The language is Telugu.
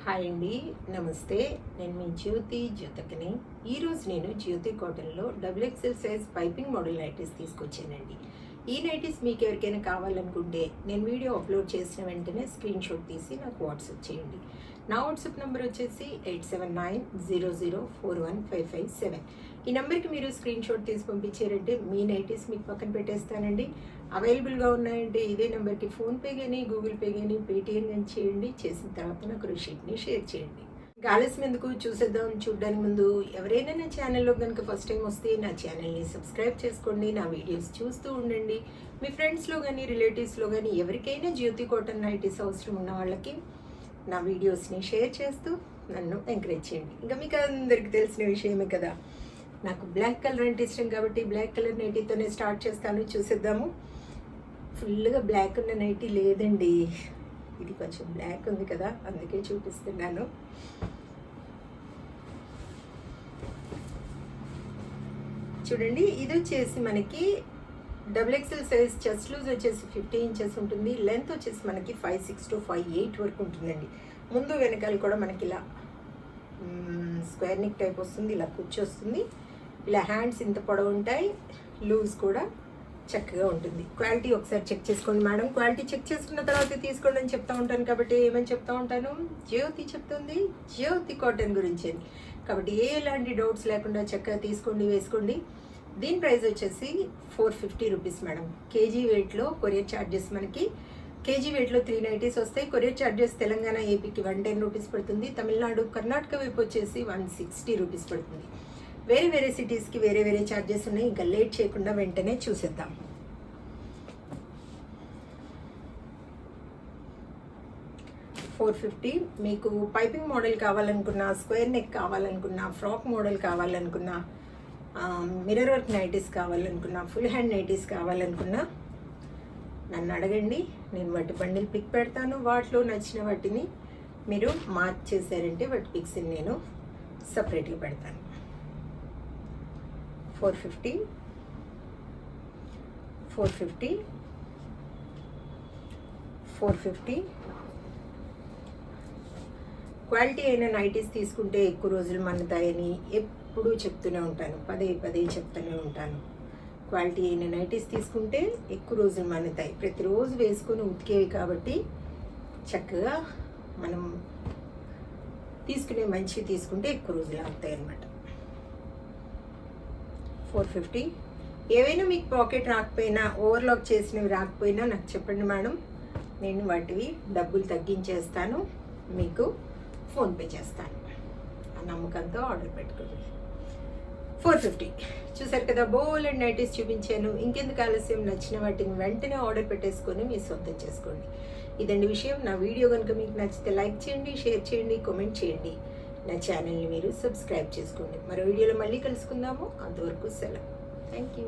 హాయ్ అండి, నమస్తే. నేను మీ జ్యోతికని. ఈరోజు నేను జ్యోతి కాటన్లో XXL size piping model nighties తీసుకొచ్చానండి. ఈ నైటీస్ మీకు ఎవరికైనా కావాలనుకుంటే నేను వీడియో అప్లోడ్ చేసిన వెంటనే స్క్రీన్ షాట్ తీసి నాకు వాట్సాప్ చేయండి. నా వాట్సాప్ నెంబర్ వచ్చేసి 8790041557. ఈ నెంబర్కి మీరు స్క్రీన్ షాట్ తీసి పంపించారంటే మీ నైటీస్ మీకు పక్కన పెట్టేస్తానండి. అవైలబుల్గా ఉన్నాయంటే ఇదే నెంబర్కి ఫోన్పే కానీ గూగుల్ పే కానీ పేటిఎం కానీ చేయండి. చేసిన తర్వాత నాకు రిసీప్ట్ని షేర్ చేయండి. ఆలస్యం ఎందుకు, చూసేద్దాం. చూడడానికి ముందు ఎవరైనా నా ఛానల్లో కనుక ఫస్ట్ టైం వస్తే నా ఛానల్ని సబ్స్క్రైబ్ చేసుకోండి. నా వీడియోస్ చూస్తూ ఉండండి. మీ ఫ్రెండ్స్లో కానీ రిలేటివ్స్లో కానీ ఎవరికైనా జ్యోతి కాటన్ నైటీస్ అవసరం ఉన్న వాళ్ళకి నా వీడియోస్ని షేర్ చేస్తూ నన్ను ఎంకరేజ్ చేయండి. ఇంకా మీకు అందరికీ తెలిసిన విషయమే కదా, నాకు బ్లాక్ కలర్ అంటే ఇష్టం కాబట్టి బ్లాక్ కలర్ నైటీతోనే స్టార్ట్ చేస్తాను. చూసేద్దాము. ఫుల్గా బ్లాక్ ఉన్న నైటీ లేదండి, ఇది కొంచెం బ్లాక్ ఉంది కదా, అందుకే చూపిస్తున్నాను. చూడండి, ఇది వచ్చేసి మనకి XXL సైజ్. చెస్ట్ లూజ్ వచ్చేసి 50 ఇంచెస్ ఉంటుంది. లెంత్ వచ్చేసి మనకి 5'6" to 5'8" వరకు ఉంటుందండి. ముందు వెనకాల కూడా మనకి ఇలా స్క్వేర్ నెక్ టైప్ వస్తుంది, ఇలా కూర్చొస్తుంది. ఇలా హ్యాండ్స్ ఇంత పొడవు ఉంటాయి, లూజ్ కూడా చక్కగా ఉంటుంది. క్వాలిటీ ఒకసారి చెక్ చేసుకోండి మేడం. క్వాలిటీ చెక్ చేసుకున్న తర్వాత తీసుకోండి అని చెప్తా ఉంటాను కాబట్టి ఏమని చెప్తా ఉంటాను, జ్యోతి చెప్తుంది జ్యోతి కాటన్ గురించి అని. కాబట్టి ఎలాంటి డౌట్స్ లేకుండా చక్కగా తీసుకోండి, వేసుకోండి. దీని ప్రైస్ వచ్చేసి 450 రూపీస్ మేడం. కేజీ వెయిట్లో కొరియర్ ఛార్జెస్ మనకి కేజీ వెయిట్లో 3 నైటీస్ వస్తాయి. కొరియర్ ఛార్జెస్ తెలంగాణ ఏపీకి 110 రూపీస్ పడుతుంది. తమిళనాడు కర్ణాటక వైపు వచ్చేసి 160 రూపీస్ పడుతుంది. వేరే వేరే సిటీస్కి వేరే వేరే ఛార్జెస్ ఉన్నాయి. ఇంకా లేట్ చేయకుండా వెంటనే చూసేద్దాం. $450. మీకు పైపింగ్ మోడల్ కావాలనుకున్నా, స్క్వేర్ నెక్ కావాలనుకున్నా, ఫ్రాక్ మోడల్ కావాలనుకున్నా, మిర్రర్ వర్క్ నైటీస్ కావాలనుకున్నా, ఫుల్ హ్యాండ్ నైటీస్ కావాలనుకున్నా నన్ను అడగండి. నేను వాటి బండిల్ పిక్ పెడతాను. వాటిలో నచ్చిన వాటిని మీరు మార్క్ చేశారంటే వాటి పిక్స్ని నేను సపరేట్గా పెడతాను. 450 క్వాలిటీ అయిన నైటీస్ తీసుకుంటే ఎక్కువ రోజులు మన్నుతాయని ఎప్పుడూ చెప్తూనే ఉంటాను, పదే చెప్తూనే ఉంటాను. క్వాలిటీ అయిన నైటీస్ తీసుకుంటే ఎక్కువ రోజులు మన్నుతాయి. ప్రతిరోజు వేసుకొని ఉతికేవి కాబట్టి చక్కగా మనం తీసుకునే మంచివి తీసుకుంటే ఎక్కువ రోజులు అవుతాయి అన్నమాట. 450. ఏవైనా మీకు పాకెట్ రాకపోయినా, ఓవర్లాక్ చేసినవి రాకపోయినా నాకు చెప్పండి మేడం, నేను వాటివి డబ్బులు తగ్గించేస్తాను, మీకు ఫోన్పే చేస్తాను. ఆ నమ్మకంతో ఆర్డర్ పెట్టుకోండి. 450. చూసారు కదా, బోల్ అండ్ నైటీస్ చూపించాను. ఇంకెందుకు ఆలస్యం, నచ్చిన వాటిని వెంటనే ఆర్డర్ పెట్టేసుకొని మీ సొంతం చేసుకోండి. ఇదండి విషయం. నా వీడియో కనుక మీకు నచ్చితే లైక్ చేయండి, షేర్ చేయండి, కామెంట్ చేయండి. నా ఛానల్ని మీరు సబ్స్క్రైబ్ చేసుకోండి. మరో వీడియోలో మళ్ళీ కలుసుకుందాము. అంతవరకు సెలవు. Thank you.